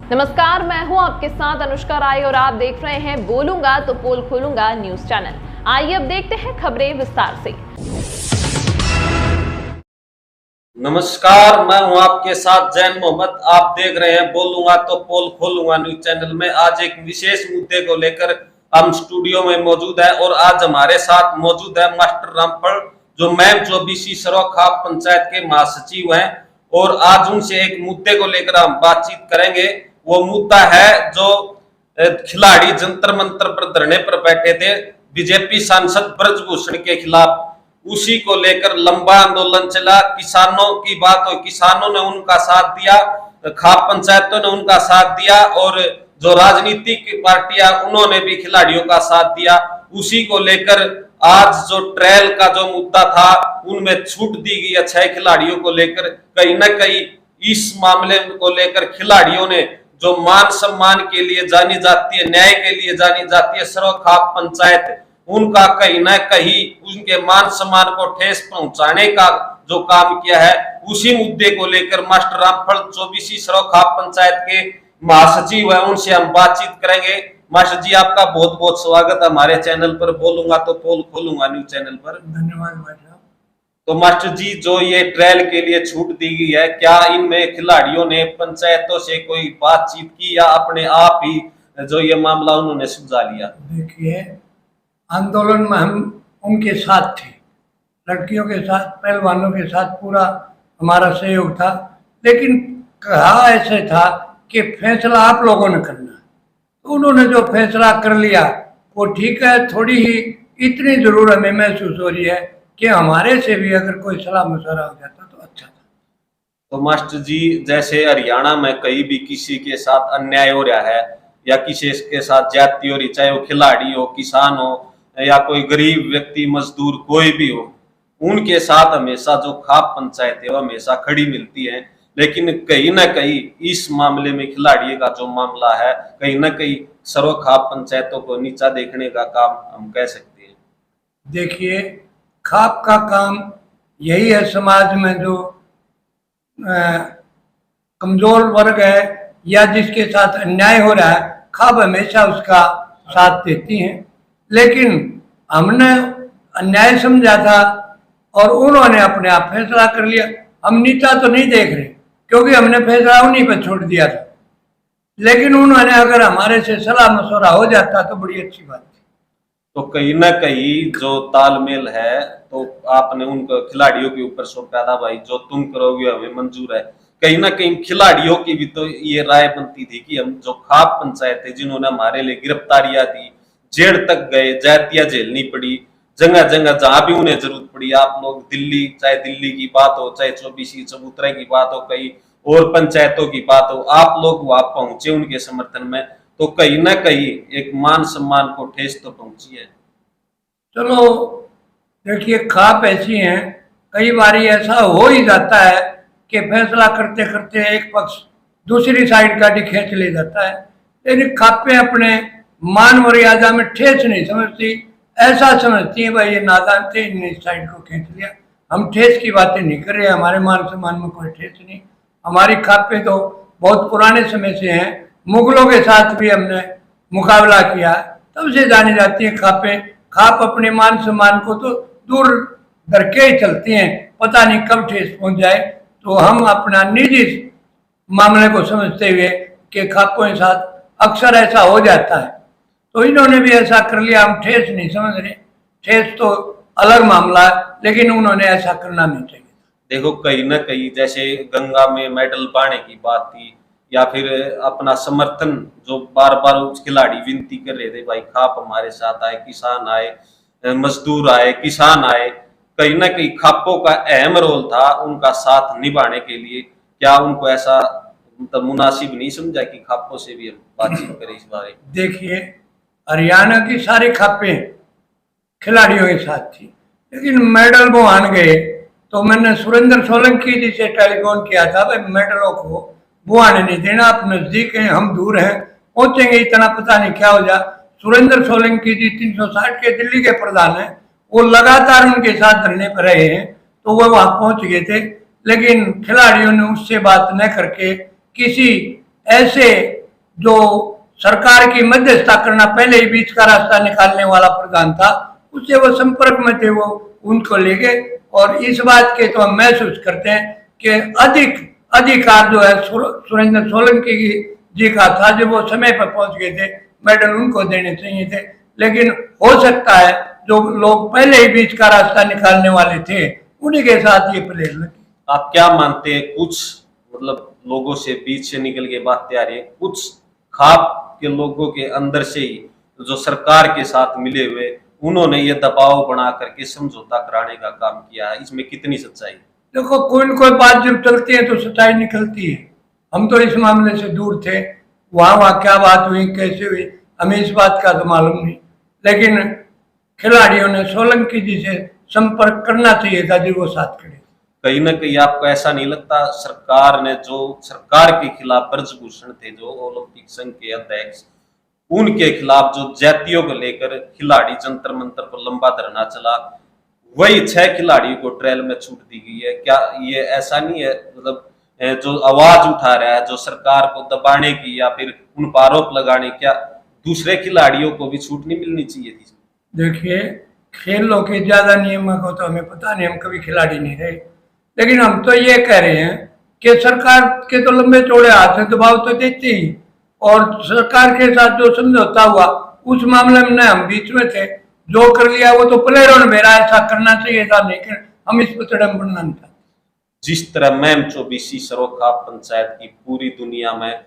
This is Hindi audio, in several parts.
नमस्कार, मैं हूं आपके साथ अनुष्का राय और आप देख रहे हैं बोलूंगा तो पोल खोलूंगा न्यूज चैनल। आइए अब देखते हैं खबरें विस्तार से। नमस्कार, मैं हूं आपके साथ जैन मोहम्मद। आप देख रहे हैं बोलूंगा तो पोल खोलूंगा न्यूज चैनल में। आज एक विशेष मुद्दे को लेकर हम स्टूडियो में मौजूद है और आज हमारे साथ मौजूद है मास्टर रामफल, जो मैम चौबीसी सरोखा पंचायत के महासचिव हैं, और आज उनसे एक मुद्दे को लेकर हम बातचीत करेंगे। वो मुद्दा है जो खिलाड़ी जंतर मंतर पर धरने पर बैठे थे बीजेपी सांसद ब्रजभूषण के खिलाफ, उसी को लेकर लंबा आंदोलन चला। किसानों की बात हो, किसानों ने उनका साथ दिया, खाप पंचायतों ने उनका साथ दिया और जो राजनीतिक पार्टियां उन्होंने भी खिलाड़ियों का साथ दिया। उसी को लेकर आज जो ट्रायल का जो मुद्दा था उनमें छूट दी गई है 6 खिलाड़ियों को लेकर। कहीं ना कहीं इस मामले को लेकर खिलाड़ियों ने जो मान सम्मान के लिए जानी जाती है, न्याय के लिए जानी जाती है सरोखा पंचायत, उनका कहीं ना कहीं उनके मान सम्मान को ठेस पहुंचाने का जो काम किया है, उसी मुद्दे को लेकर मास्टर रामफल चौबीसी सरोखा पंचायत के महासचिव है, उनसे हम बातचीत करेंगे। मास्टर जी, आपका बहुत बहुत स्वागत है हमारे चैनल पर, बोलूंगा तो पोल खोलूंगा न्यूज चैनल पर। धन्यवाद। तो मास्टर जी, जो ये ट्रायल के लिए छूट दी गई है, क्या इनमें खिलाड़ियों ने पंचायतों से कोई बातचीत की या अपने आप ही जो ये मामला उन्होंने सुलझा लिया? देखिए, आंदोलन में हम उनके साथ थे, लड़कियों के साथ, पहलवानों के साथ पूरा हमारा सहयोग था, लेकिन कहा ऐसे था कि फैसला आप लोगों ने करना। तो उन्होंने जो फैसला कर लिया वो ठीक है। थोड़ी ही इतनी जरूर हमें महसूस हो रही है कि हमारे से भी अगर कोई सलाह मशवरा हो जाता तो अच्छा था। तो मास्टर जी, जैसे हरियाणा में कहीं भी किसी के साथ अन्याय हो रहा है या किसी के साथ ज्यादती हो रही, चाहे वो खिलाड़ी हो, किसान हो या कोई गरीब व्यक्ति, मजदूर, कोई भी हो, उनके साथ हमेशा जो खाप पंचायत है वो हमेशा खड़ी मिलती है। लेकिन कहीं ना कहीं इस मामले में खिलाड़ी का जो मामला है, कहीं ना कहीं सरोखा पंचायतों को नीचा देखने का काम हम कह सकते हैं। देखिए, खाप का काम यही है, समाज में जो कमजोर वर्ग है या जिसके साथ अन्याय हो रहा है, खाप हमेशा उसका साथ देती हैं। लेकिन हमने अन्याय समझा था और उन्होंने अपने आप फैसला कर लिया। हम नीचा तो नहीं देख रहे क्योंकि हमने फैसला उन्हीं पर छोड़ दिया था, लेकिन उन्होंने अगर हमारे से सलाह मशवरा हो जाता तो बड़ी अच्छी बात थी। तो कहीं ना कहीं जो तालमेल है, तो आपने उनको खिलाड़ियों के ऊपर सौंपा था, भाई जो तुम करोगे हमें मंजूर है। कहीं ना कहीं खिलाड़ियों की भी तो ये राय बनती थी कि हम जो खाप पंचायत है जिन्होंने हमारे लिए गिरफ्तारियां दी, जेल तक गए, जातियां झेलनी पड़ी, जगह जगह जहां भी उन्हें जरूरत पड़ी, आप लोग दिल्ली, चाहे दिल्ली की बात हो, चाहे चौबीसी चबूतरा की बात हो, कहीं और पंचायतों की बात हो, आप लोग वहां पहुंचे उनके समर्थन में, तो कहीं ना कहीं एक मान सम्मान को ठेस तो पहुंची है। चलो देखिए, खाप ऐसी हैं, कई बार ऐसा हो ही जाता है कि फैसला करते करते एक पक्ष दूसरी साइड का भी खींच ले जाता है, लेकिन खापें अपने मान मर्यादा में ठेस नहीं समझती, ऐसा समझती है भाई ये नादान थे, इन्हें इस साइड को खींच लिया। हम ठेस की बातें नहीं कर रहे, हमारे मान सम्मान में कोई ठेस नहीं। हमारी खापें तो बहुत पुराने समय से हैं, मुगलों के साथ भी हमने मुकाबला किया, तब से जानी जाती है खापें। खाप अपने मान सम्मान को तो दूर धरके ही चलती हैं, पता नहीं कब ठेस पहुंच जाए। तो हम अपना निजी मामले को समझते हुए कि खापों के साथ अक्सर ऐसा हो जाता है, तो इन्होंने भी ऐसा कर लिया। हम ठेस नहीं समझ रहे, ठेस तो अलग मामला है, लेकिन उन्होंने ऐसा करना नहीं चाहिए। देखो, कहीं ना कहीं जैसे गंगा में मेडल पाने की बात थी, या फिर अपना समर्थन जो बार बार उस खिलाड़ी विनती कर रहे थे, भाई खाप हमारे साथ आए, किसान आए, मजदूर आए, किसान आए, कहीं ना कहीं खापों का अहम रोल था उनका साथ निभाने के लिए। क्या उनको ऐसा मतलब मुनासिब नहीं समझा कि खापों से भी हम बातचीत करें इस बारे? देखिए, हरियाणा की सारी खापें खिलाड़ियों के साथ थी, लेकिन मेडल वो आन गए तो मैंने सुरेंद्र सोलंकी जी से टेलीफोन किया था, भाई मेडलों को वो आने नहीं देना, आप नजदीक हैं, हम दूर हैं, पहुंचेंगे इतना पता नहीं क्या हो जा। सुरेंद्र सोलंकी जी 360 के दिल्ली के प्रधान हैं, वो लगातार उनके साथ धरने पर रहे हैं, तो वो वहां पहुंच गए थे। लेकिन खिलाड़ियों ने उससे बात न करके किसी ऐसे जो सरकार की मध्यस्थता करना, पहले ही बीच का रास्ता निकालने वाला प्रधान था, उससे वो संपर्क में थे, वो उनको ले गए। और इस बात के तो हम महसूस करते हैं कि अधिक अधिकार जो है सुरेंद्र सोलंकी जी का था, जो वो समय पर पहुंच गए थे, मेडल उनको देने चाहिए थे। लेकिन हो सकता है जो लोग पहले ही बीच का रास्ता निकालने वाले थे, उन्हीं के साथ ये प्लेयर लगी। आप क्या मानते हैं, कुछ मतलब लोगों से बीच से निकल के बातें आ रही है, कुछ खाप के लोगों के अंदर से ही जो सरकार के साथ मिले हुए उन्होंने ये दबाव बना करके समझौता कराने का काम किया है, इसमें कितनी सच्चाई? देखो, कोई न कोई बात जब चलती है तो सच्चाई निकलती है। हम तो इस मामले से दूर थे, वहां क्या बात हुई, कैसे हुई, हमें इस बात का तो मालूम नहीं। लेकिन खिलाड़ियों ने सोलंकी जी से संपर्क करना चाहिए था, जो वो साथ खड़े। कहीं ना कहीं आपको ऐसा नहीं लगता सरकार ने, जो सरकार के खिलाफ ब्रजभूषण थे जो ओलंपिक संघ के अध्यक्ष, उनके खिलाफ जो जातियों को लेकर खिलाड़ी जंतर मंतर पर लंबा धरना चला, वही 6 खिलाड़ियों को ट्रायल में छूट दी गई है? क्या ये ऐसा नहीं है, मतलब जो आवाज उठा रहा है जो सरकार को दबाने की या फिर उन पर आरोप लगाने, क्या दूसरे खिलाड़ियों को भी छूट नहीं मिलनी चाहिए थी? देखिए, खेलों के ज्यादा नियमों को तो हमें पता नहीं, हम कभी खिलाड़ी नहीं रहे। लेकिन हम तो ये कह रहे हैं कि सरकार के तो लंबे चौड़े हाथ है, दबाव तो देती ही। और सरकार के साथ जो समझौता हुआ उस मामले में हम बीच में थे, जो कर लिया वो तो प्लेयरों ने मेरा ऐसा करना चाहिए था, लेकिन हम इस पर चढ़म बढ़ना नहीं था। जिस तरह मैम चौबीसी सरोखा पंचायत की पूरी दुनिया में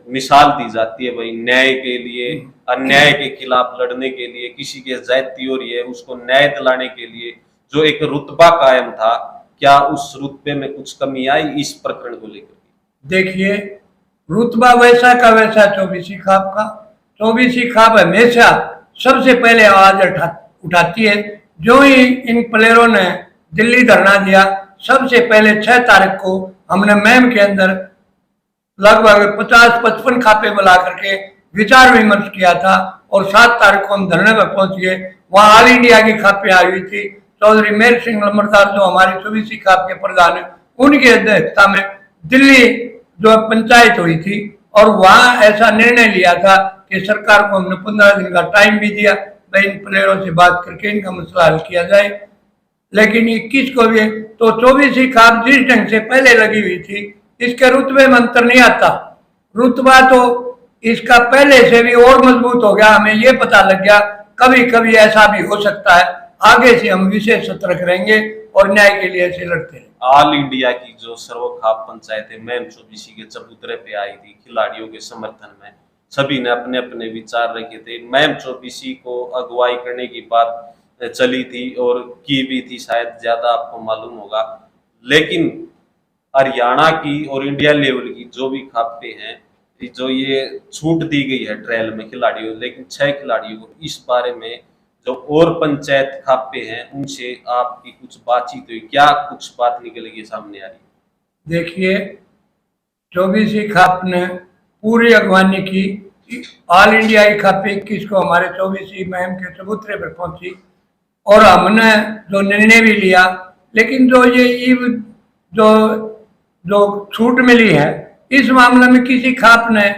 मिसाल दी जाती है, भाई न्याय के लिए, अन्याय के खिलाफ लड़ने के लिए, किसी के जाति हो रही है उसको न्याय दिलाने के लिए जो एक रुतबा कायम था, क्या उस रुतबे में कुछ कमी आई इस प्रकरण को लेकर? देखिए, रुतबा वैसा का वैसा चौबीसी खाप का। चौबीसी खाप हमेशा सबसे पहले आवाज उठाती है। जो ही इन प्लेयरों ने दिल्ली धरना दिया, सबसे पहले 6 तारीख को हमने मैम के अंदर लगभग 50-55 खापे बुला करके विचार विमर्श किया था। और 7 तारीख को हम धरने पर पहुंच गए। वहां ऑल इंडिया की खापें आई हुई थी। चौधरी मेहर सिंह लम्बरदार जो हमारे चौबीसी खाप के प्रधान है, उनकी अध्यक्षता में दिल्ली जो पंचायत हुई थी, और वहां ऐसा निर्णय लिया था कि सरकार को हमने 15 दिन का टाइम भी दिया, भाई इन प्लेयरों से बात करके इनका मसला हल किया जाए। लेकिन 21 को भी तो चौबीसी खाप जिस ढंग से पहले लगी हुई थी, इसके रुतबे में अंतर नहीं आता। रुतबा तो इसका पहले से भी और मजबूत हो गया, हमें ये पता लग गया कभी कभी ऐसा भी हो सकता है। आगे से हम विशेष सतर्क रहेंगे और न्याय के लिए ऐसे लड़ते हैं। ऑल इंडिया की जो सर्वखाप पंचायतें मैम चौबीसी के चबूतरे पे आई थी खिलाड़ियों के समर्थन में, सभी ने अपने अपने विचार रखे थे। मैम चौबीसी को अगुवाई करने की बात चली थी और की भी थी, शायद ज्यादा आपको मालूम होगा। लेकिन हरियाणा की और इंडिया लेवल की जो भी खापें हैं, जो ये छूट दी गई है ट्रायल में खिलाड़ियों, लेकिन 6 खिलाड़ियों को, इस बारे में जो और पंचायत खापे हैं उनसे आपकी कुछ बातचीत हुई? क्या कुछ बात निकल के सामने आ रही है? देखिए, चौबीसी खाप ने पूरी अगवानी की। ऑल इंडिया की खाप 21 को हमारे चौबीसी मैम के चबूतरे पर पहुंची और हमने जो निर्णय भी लिया। लेकिन जो ये जो जो छूट मिली है, इस मामले में किसी खाप ने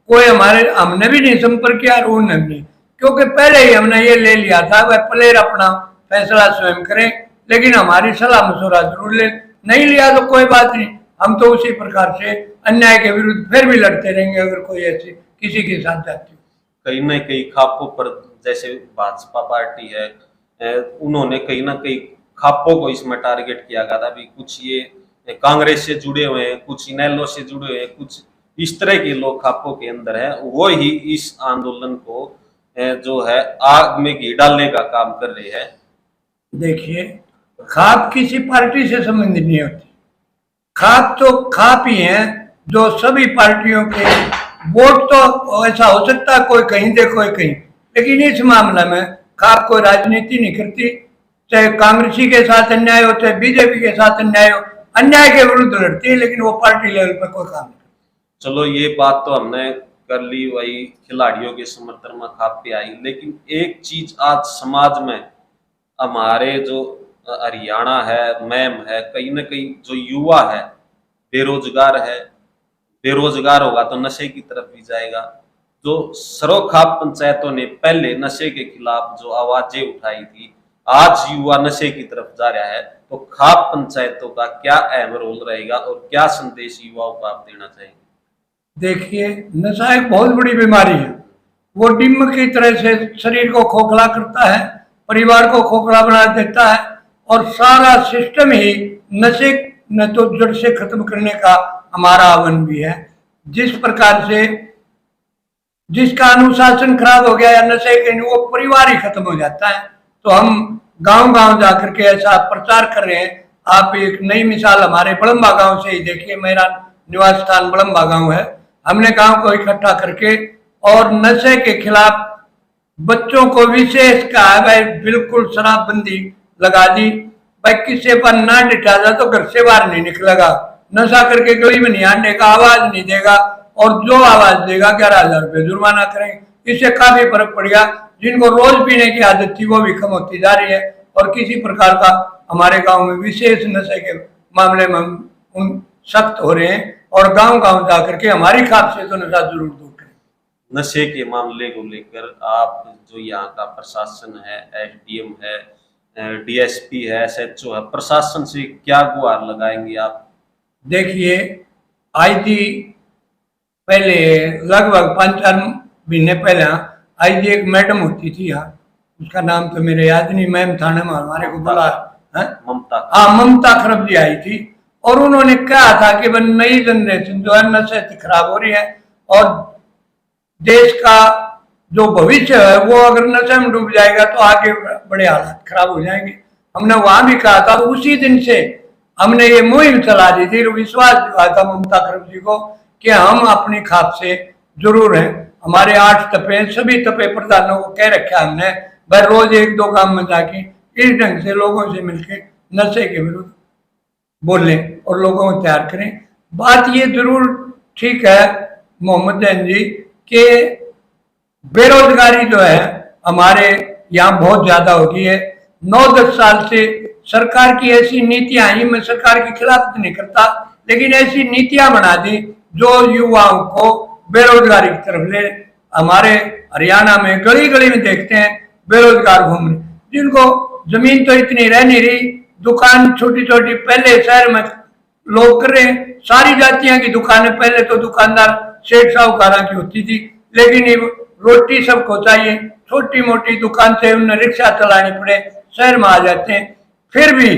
कोई हमने भी नहीं संपर्क किया और उन्होंने भी, क्योंकि पहले ही हमने ये ले लिया था वह प्लेयर अपना फैसला स्वयं करें। लेकिन हमारी सलाह मशवरा जरूर ले, नहीं लिया तो कोई बात नहीं, हम तो उसी प्रकार से अन्याय के विरुद्ध फिर भी लड़ते रहेंगे अगर कोई ऐसी किसी के साथ जाती। कहीं ना कहीं खापों पर, जैसे भाजपा पार्टी है, उन्होंने कहीं ना कहीं खापों को इसमें टारगेट किया गया था। अभी कुछ ये कांग्रेस से जुड़े हुए हैं, कुछ इनेलो से जुड़े हुए हैं, कुछ इस तरह के लोग खापों के अंदर है, वो ही इस आंदोलन को जो है आग में घी डालने का काम कर रहे हैं। देखिए, खाप किसी पार्टी से संबंधित नहीं होती। खाप तो खाप ही है जो सभी पार्टियों के वोट, तो ऐसा हो सकता है कोई कहीं दे कोई कहीं, लेकिन इस मामले में खाप कोई राजनीति नहीं करती। चाहे कांग्रेसी के साथ अन्याय हो, चाहे बीजेपी के साथ अन्याय हो, अन्याय के विरुद्ध लड़ती है, लेकिन वो पार्टी लेवल पर कोई काम नहीं। चलो, ये बात तो हमने कर ली, वही खिलाड़ियों के समर्थन में खापे आई। लेकिन एक चीज आज समाज में हमारे जो हरियाणा है, मैम है, कहीं ना कहीं जो युवा है, बेरोजगार है, बेरोजगार होगा तो नशे की तरफ भी जाएगा। जो सरोखाप पंचायतों ने पहले नशे के खिलाफ जो आवाजें उठाई थी, आज युवा नशे की तरफ जा रहा है, तो खाप पंचायतों का क्या अहम रोल रहेगा और क्या संदेश युवाओं को आप देना चाहेंगे? देखिए, नशा एक बहुत बड़ी बीमारी है। वो डिम की तरह से शरीर को खोखला करता है, परिवार को खोखला बना देता है, और सारा सिस्टम ही नशे न तो जड़ से खत्म करने का हमारा आह्वान भी है। जिस प्रकार से जिसका अनुशासन खराब हो गया या नशे के, वो परिवार ही खत्म हो जाता है। तो हम गांव गांव जाकर के ऐसा प्रचार कर रहे हैं। आप एक नई मिसाल हमारे बड़म्बा गांव से ही देखिए। मेरा निवास स्थान बड़म्बा गांव है। हमने गांव को इकट्ठा करके और नशे के खिलाफ बच्चों को विशेष कहा, भाई बिल्कुल शराबबंदी लगा दी। भाई किसी पर ना डिठा जा तो घर से बाहर नहीं निकलेगा, नशा करके गली में नहीं आने का, आवाज नहीं देगा, और जो आवाज देगा 11,000 रुपये जुर्माना करेंगे। इससे काफी फर्क पड़ गया। जिनको रोज पीने की आदत थी वो भी कम होती जा रही है, और किसी प्रकार का हमारे गांव में विशेष नशे के मामले में उन सख्त हो रहे हैं, और गांव गांव जाकर के हमारी खाप से तो नशा जरूर दूर करें। नशे के मामले को लेकर आप जो यहाँ का प्रशासन है, एसडीएम है, डीएसपी है, एसएचओ है, प्रशासन से क्या गुहार लगाएंगे आप? देखिए, आईजी पहले लगभग 5-4 महीने पहले आईजी एक मैडम होती थी यहाँ, उसका नाम तो मेरे याद नहीं, मैम थाने में हमारे को बोला है, ममता खरब जी आई थी, और उन्होंने कहा था कि भाई नई जनरेशन जो है नशे से खराब हो रही है, और देश का जो भविष्य है वो अगर नशे में डूब जाएगा तो आगे बड़े हालात खराब हो जाएंगे। हमने वहां भी कहा था, उसी दिन से हमने ये मुहिम चला दी थी, विश्वास दिलाया था ममता खरब जी को कि हम अपनी खाप से जरूर हैं। हमारे 8 तपे, सभी तपे प्रधानों को कह रखा हमने, भाई रोज 1-2 गांव में जाके इस ढंग से लोगों से मिलकर नशे के विरुद्ध बोलें और लोगों को तैयार करें। बात ये जरूर ठीक है मोहम्मद जैन जी कि बेरोजगारी जो है हमारे यहाँ बहुत ज्यादा हो गई है। 9-10 साल से सरकार की ऐसी नीतियां आई, मैं सरकार के खिलाफ नहीं करता, लेकिन ऐसी नीतियां बना दी जो युवाओं को बेरोजगारी की तरफ ले। हमारे हरियाणा में गली गली में देखते हैं बेरोजगार घूम रहे, जिनको जमीन तो इतनी रह नहीं रही, दुकान छोटी छोटी पहले शहर में लोग कर रहे हैं। सारी जातियां की दुकानें, पहले तो दुकानदार सेठ साहूकारा की होती थी, लेकिन रोटी सबको चाहिए, छोटी मोटी दुकान से उन्हें रिक्शा चलानी पड़े, शहर में आ जाते हैं। फिर भी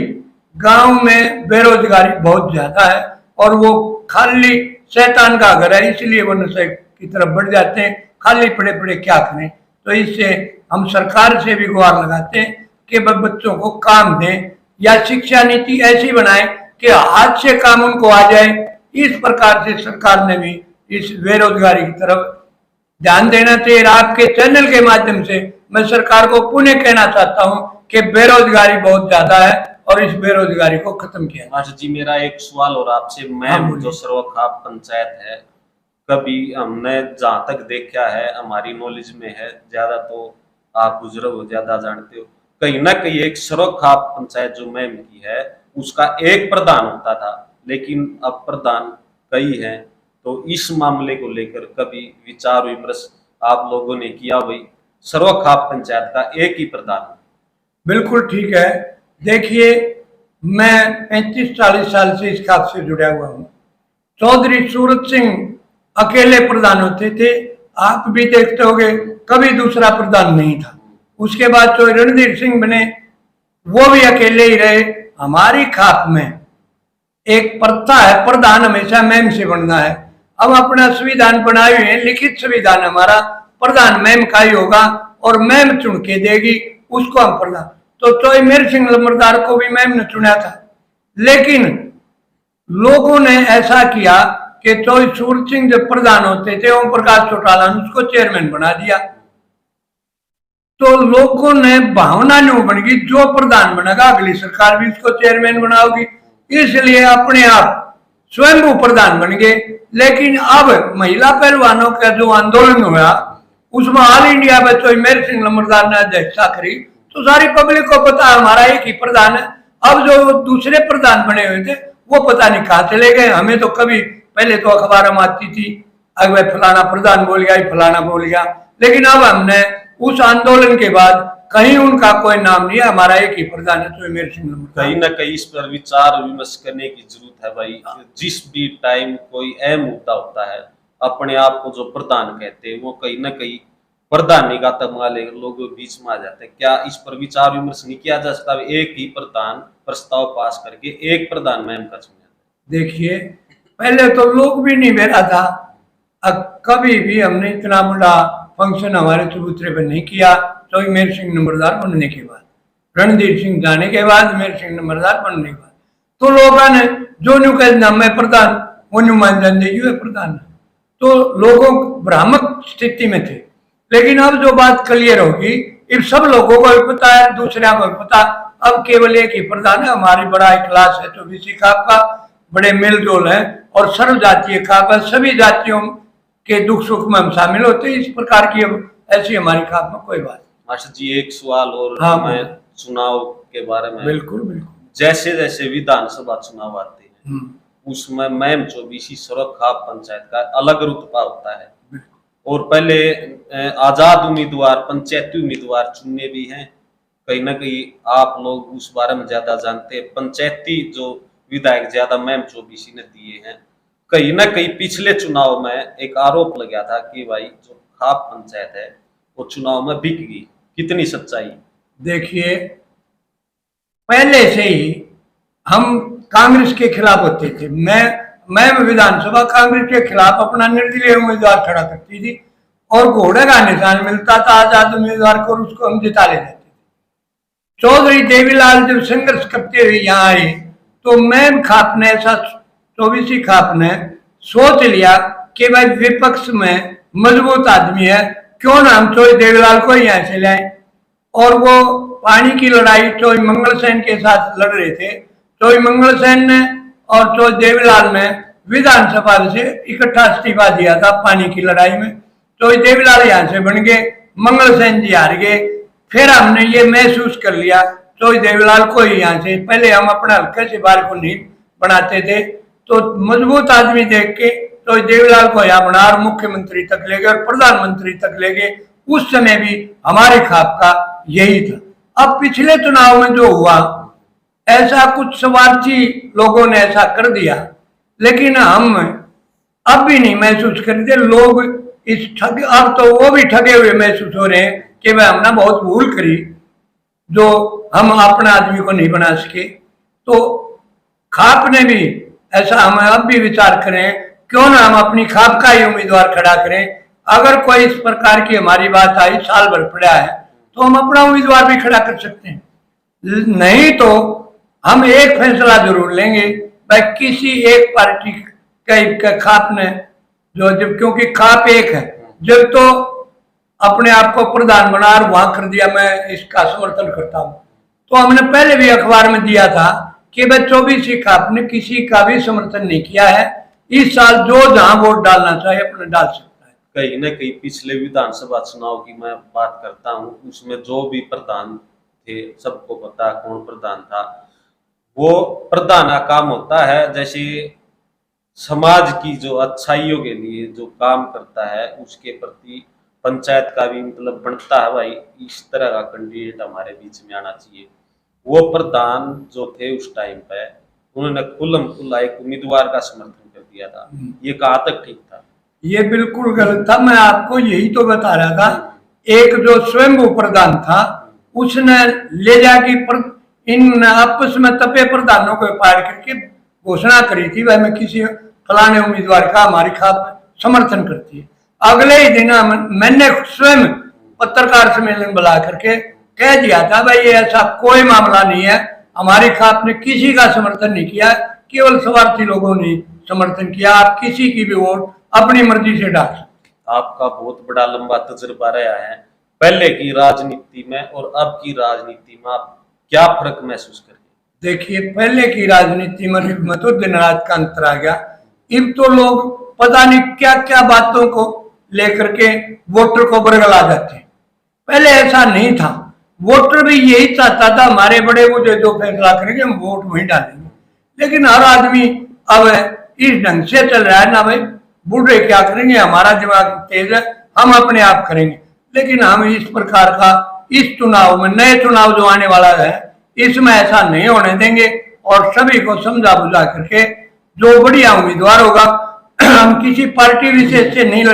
गांव में बेरोजगारी बहुत ज्यादा है, और वो खाली शैतान का घर है, इसलिए वो नशे की तरफ बढ़ जाते हैं। खाली पड़े पड़े क्या करें। तो इससे हम सरकार से भी गुहार लगाते हैं कि बच्चों को काम दें, या शिक्षा नीति ऐसी बनाएं कि हाथ से काम उनको आ जाए। इस प्रकार से सरकार ने भी इस बेरोजगारी की तरफ ध्यान देना चाहिए। आपके चैनल के माध्यम से मैं सरकार को पुनः कहना चाहता हूं कि बेरोजगारी बहुत ज्यादा है, और इस बेरोजगारी को खत्म किया। मास्टर जी, मेरा एक सवाल और आपसे, मैम जो सरोखाप पंचायत है, कभी हमने जहां तक देखा है, हमारी नॉलेज में है, ज्यादा तो आप गुजरे हो, ज्यादा जानते हो, कहीं ना कहीं एक सरोखाप पंचायत जो मैम की है उसका एक प्रधान होता था, लेकिन अब प्रधान कई हैं। तो इस मामले को लेकर कभी विचार विमर्श आप लोगों ने किया? भाई सरोखाप पंचायत का एक ही प्रधान। बिल्कुल ठीक है। देखिए, मैं 35-40 साल से इस खाप से जुड़ा हुआ हूँ। चौधरी सूरत सिंह अकेले प्रधान होते थे, आप भी देखते होंगे, कभी दूसरा प्रधान नहीं था। उसके बाद तो रणधीर सिंह बने, वो भी अकेले ही रहे। हमारी खाप में एक प्रथा है, प्रधान हमेशा मैम से बनना है। हम अपना संविधान बनाए हुए हैं, लिखित संविधान हमारा, प्रधान मैम का ही होगा, और मैम चुन के देगी उसको हम प्रधान। तो चोईमेर सिंह लंबरदार को भी मैम ने चुना था, लेकिन लोगों ने ऐसा किया कि चोई सूरत सिंह जब प्रधान होते थे, ओम प्रकाश चौटाला ने उसको चेयरमैन बना दिया। तो लोगों ने भावना नहीं बन गई, जो प्रधान बनेगा अगली सरकार भी उसको चेयरमैन बनाओगी, इसलिए अपने आप स्वयं प्रधान बन गए। लेकिन अब महिला पहलवानों का जो आंदोलन हुआ, उसमें ऑल इंडिया में चोईमेर सिंह लंबरदार ने अध्यक्षता करी, तो सारी पब्लिक को पता हमारा एक ही प्रधान है। अब जो दूसरे प्रधान बने हुए थे वो पता नहीं कहाँ चले गए, हमें तो कभी पहले तो अखबार में आती थी, अगर फलाना प्रधान बोल गया, फलाना बोल गया, लेकिन अब हमने उस आंदोलन के बाद कहीं उनका कोई नाम नहीं है, हमारा एक ही प्रधान है, तो मेरे सिंह नंबरदार। कहीं ना कहीं इस पर विचार विमर्श करने की जरूरत है भाई। जिस भी टाइम कोई अहम मुद्दा होता है, अपने आप को जो प्रधान कहते हैं वो कहीं ना कहीं प्रधानी का तमाले लोग बीच में आ जाते हैं। क्या इस पर विचार विमर्श नहीं किया जा सकता? एक ही प्रधान प्रस्ताव पास करके एक प्रधान में कर सकते। देखिए, पहले तो लोग भी नहीं बेरा था, अब कभी भी हमने इतना बड़ा फंक्शन हमारे चबूतरे पर नहीं किया। तो मेरे सिंह नंबरदार बनने के बाद, रणधीर सिंह जाने के बाद, मेरे सिंह नंबरदार बनने के बाद, तो लोगों ने जो न्यू कहना मैं प्रधान, वो न्यू मान जाते ये प्रधान। तो लोगों भ्रामक स्थिति में थे, लेकिन अब जो बात क्लियर होगी, इन सब लोगों को भी पता है, दूसरे को भी पता, अब केवल एक ही प्रधान है। हमारी बड़ा क्लास है, तो बीसी खाप का बड़े मेलजोल है, और सर्व जातीय खाप है, सभी जातियों के दुख सुख में हम शामिल होते हैं। इस प्रकार की अब ऐसी हमारी खाप में कोई बात। मास्टर जी, एक सवाल और। हाँ, मैं चुनाव के बारे में, बिल्कुल बिल्कुल, जैसे जैसे विधानसभा चुनाव आते हैं उसमें मैम चौबीसी सड़क खाप पंचायत का अलग रुतबा होता है, और पहले आजाद उम्मीदवार, पंचायती उम्मीदवार चुनने भी हैं। कहीं ना कहीं आप लोग उस बारे में ज्यादा जानते हैं। पंचायती जो विधायक ज्यादा मैम चौबीसी ने दिए हैं। कहीं ना कहीं पिछले चुनाव में एक आरोप लगा था कि भाई जो खाप पंचायत है वो चुनाव में बिक गई, कितनी सच्चाई? देखिए, पहले से ही हम कांग्रेस के खिलाफ होते थे। मैं विधानसभा कांग्रेस के खिलाफ अपना निर्दलीय उम्मीदवार खड़ा करती थी, और घोड़े का निशान मिलता था आजाद उम्मीदवार को, उसको हम जिता लेते थे। चौधरी देवीलाल जब संघर्ष करते हुए यहाँ आए, तो मैम खाप ने, ऐसा चौबीसी खाप ने सोच लिया कि भाई विपक्ष में मजबूत आदमी है, क्यों ना हम चौधरी देवीलाल को यहाँ से लाए। और वो पानी की लड़ाई चौधरी मंगल सेन के साथ लड़ रहे थे। चौधरी मंगल सेन ने और चौधरी देवीलाल ने विधानसभा से इकट्ठा इस्तीफा दिया था पानी की लड़ाई में। चौधरी देवीलाल यहाँ से बन गए, मंगल सेन जी हार गए। फिर हमने ये महसूस कर लिया चौधरी देवीलाल को ही यहाँ से, पहले हम अपना हल्के से बार को नहीं बनाते थे, तो मजबूत आदमी देख के तो देवीलाल को यहाँ बना, और मुख्यमंत्री तक ले गए और प्रधानमंत्री तक ले गए। उस समय भी हमारे खाप का यही था। अब पिछले चुनाव में जो हुआ, ऐसा कुछ स्वार्थी लोगों ने ऐसा कर दिया, लेकिन हम अब भी नहीं महसूस करते। लोग इस ठग, अब तो वो भी ठगे हुए महसूस हो रहे हैं कि वह हमने बहुत भूल करी जो हम अपने आदमी को नहीं बना सके। तो खाप ने भी ऐसा, हम अब भी विचार करें, क्यों ना हम अपनी खाप का ही उम्मीदवार खड़ा करें। अगर कोई इस प्रकार की हमारी बात आई, साल भर पड़ा है, तो हम अपना उम्मीदवार भी खड़ा कर सकते हैं। नहीं तो हम एक फैसला जरूर लेंगे, भाई किसी एक पार्टी का खाप ने जो, जब क्योंकि खाप एक है, जब तो अपने आप को प्रधान बना और वहां कर दिया मैं इसका समर्थन करता हूं। तो हमने पहले भी अखबार में दिया था कि भाई चौबीसी खाप ने किसी का भी समर्थन नहीं किया है। इस साल जो जहां वोट डालना चाहे अपने डाल सकता है। कहीं न कहीं पिछले विधानसभा चुनाव की मैं बात करता हूँ, उसमें जो भी प्रधान थे सबको पता कौन प्रधान था। वो प्रधान का काम होता है जैसे समाज की जो अच्छाइयों के लिए जो काम करता है उसके प्रति पंचायत का भी मतलब बनता है, भाई इस तरह का कैंडिडेट हमारे बीच में आना चाहिए। वो प्रधान जो थे उस टाइम पे उन्होंने खुल्लम खुल्ला एक उम्मीदवार का समर्थन कर दिया था। ये कहाँ तक ठीक था? ये बिल्कुल गलत था। मैं आपको यही तो बता रहा था। एक जो स्वयंभू प्रधान था उसने ले जाके इन आपस में तपे प्रधानों को पार करके घोषणा करी थी, भाई मैं किसी फलाने उम्मीदवार का हमारी खाप समर्थन करती है। अगले ही दिन मैंने स्वयं पत्रकार सम्मेलन बुला करके कह दिया था, भाई ये ऐसा कोई मामला नहीं है, हमारी खाप ने किसी का समर्थन नहीं किया, केवल स्वार्थी लोगों ने समर्थन किया। आप किसी की भी वोट अपनी मर्जी से डाल सकते। आपका बहुत बड़ा लंबा तजुर्बा रहा है पहले की राजनीति में और अब की राजनीति में, आप क्या फर्क महसूस करें? देखिए, पहले की राजनीति में तो दिन रात का अंतर आ गया। अब तो लोग पता नहीं क्या क्या बातों को लेकर के वोटर को बरगला जाते हैं। पहले ऐसा नहीं था। वोटर भी यही चाहता था हमारे बड़े मुझे जो फैसला करेंगे हम वोट वहीं डालेंगे। लेकिन हर आदमी अब इस ढंग से चल रहा है ना भाई, बूढ़े क्या करेंगे, हमारा दिमाग तेज है, हम अपने आप करेंगे। लेकिन हम इस प्रकार का इस चुनाव में, नए चुनाव जो आने वाला है, इसमें ऐसा नहीं होने देंगे और सभी को समझा बुझा करके जो बढ़िया उम्मीदवार होगा, हम किसी पार्टी विशेष से नहीं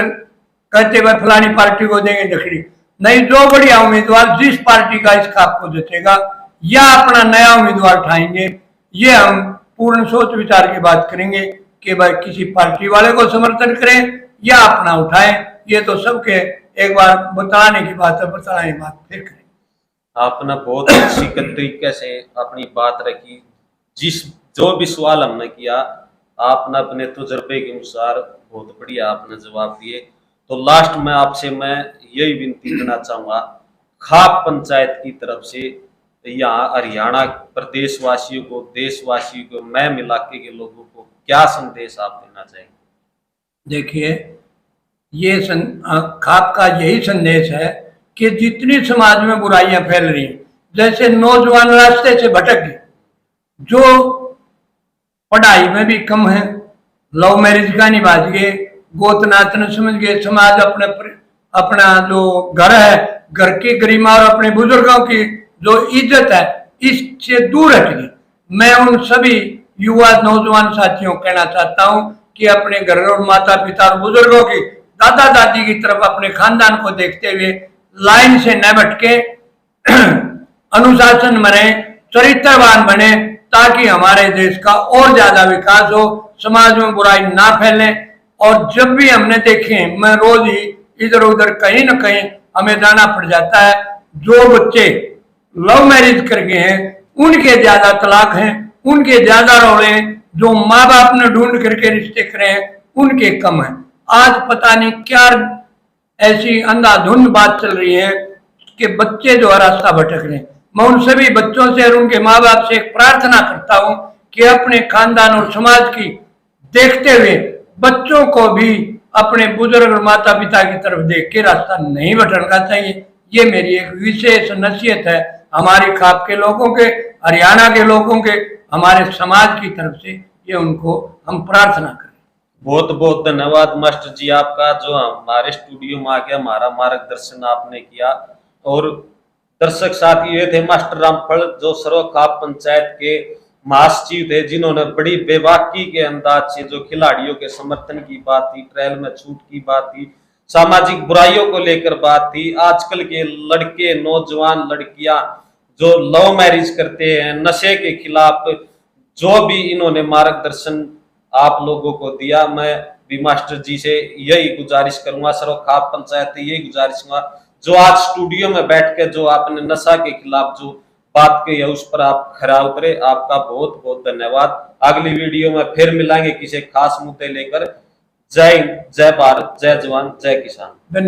कहते भाई फलानी पार्टी को देंगे दक्षिणी, नहीं, जो बढ़िया उम्मीदवार जिस पार्टी का इसका आपको जितेगा या अपना नया उम्मीदवार उठाएंगे, ये हम पूर्ण सोच विचार की बात करेंगे कि भाई किसी पार्टी वाले को समर्थन करें या अपना उठाएं। ये तो सबके एक बार बताने की बात है, बताने की बात फिर करें। आपने बहुत अच्छी तरीके से अपनी बात रखी। जो भी सवाल हमने किया, आपने अपने तजुर्बे के अनुसार बहुत बढ़िया आपने जवाब दिए। तो लास्ट में आपसे मैं यही विनती करना चाहूंगा, खाप पंचायत की तरफ से यहाँ हरियाणा प्रदेशवासियों को, देशवासियों को, मैम इलाके के लोगों को क्या संदेश आप देना चाहेंगे? देखिए, ये खाप का यही संदेश है कि जितनी समाज में बुराइयां फैल रही हैं, जैसे नौजवान रास्ते से भटक गए, जो पढ़ाई में भी कम है, लव मैरिज का नहीं बाज गए, गोतनाथ न समझ गए, समाज अपना जो घर है, घर की गरिमा और अपने बुजुर्गों की जो इज्जत है, इससे दूर हट गई। मैं उन सभी युवा नौजवान साथियों को कहना चाहता हूं कि अपने घर और माता पिता और बुजुर्गों की, दादा दादी की तरफ अपने खानदान को देखते हुए लाइन से न भटके, अनुशासन बने, चरित्रवान बने, ताकि हमारे देश का और ज्यादा विकास हो, समाज में बुराई ना फैले। और जब भी हमने देखे, मैं रोज ही इधर उधर कहीं न कहीं हमें जाना पड़ जाता है, जो बच्चे लव मैरिज कर गए हैं उनके ज्यादा तलाक हैं, उनके ज्यादा रौले हैं, जो माँ बाप ने ढूंढ करके रिश्ते करे हैं उनके कम है। आज पता नहीं क्या ऐसी अंधाधुंध बात चल रही है कि बच्चे जो है रास्ता भटक रहे हैं। मैं उन सभी बच्चों से और उनके माँ बाप से एक प्रार्थना करता हूं कि अपने खानदान और समाज की देखते हुए बच्चों को भी अपने बुजुर्ग और माता पिता की तरफ देख के रास्ता नहीं भटकना चाहिए। ये मेरी एक विशेष नसीहत है हमारी खाप के लोगों के, हरियाणा के लोगों के, हमारे समाज की तरफ से ये उनको हम प्रार्थना करें। बहुत बहुत धन्यवाद मास्टर जी आपका, जो हमारे स्टूडियो में आके हमारा मार्गदर्शन आपने किया। और दर्शक साथी ये थे मास्टर रामफल, जो सर्व खाप पंचायत के महासचिव थे, जिन्होंने बड़ी बेबाकी के अंदाज से जो खिलाड़ियों के समर्थन की बात थी, ट्रायल में छूट की बात थी, सामाजिक बुराइयों को लेकर बात थी, आजकल के लड़के, नौजवान लड़कियां जो लव मैरिज करते हैं, नशे के खिलाफ जो भी इन्होंने मार्गदर्शन आप लोगों को दिया, मैं भी मास्टर जी से यही गुजारिश करूंगा, सर्व खाप पंचायत से यही गुजारिश करूंगा, जो आज स्टूडियो में बैठ के जो आपने नशा के खिलाफ जो बात कही है उस पर आप खरा उतरे। आपका बहुत बहुत धन्यवाद। अगली वीडियो में फिर मिलेंगे किसी खास मुद्दे लेकर। जय हिंद, जय भारत, जय जवान, जय किसान। धन्यवाद।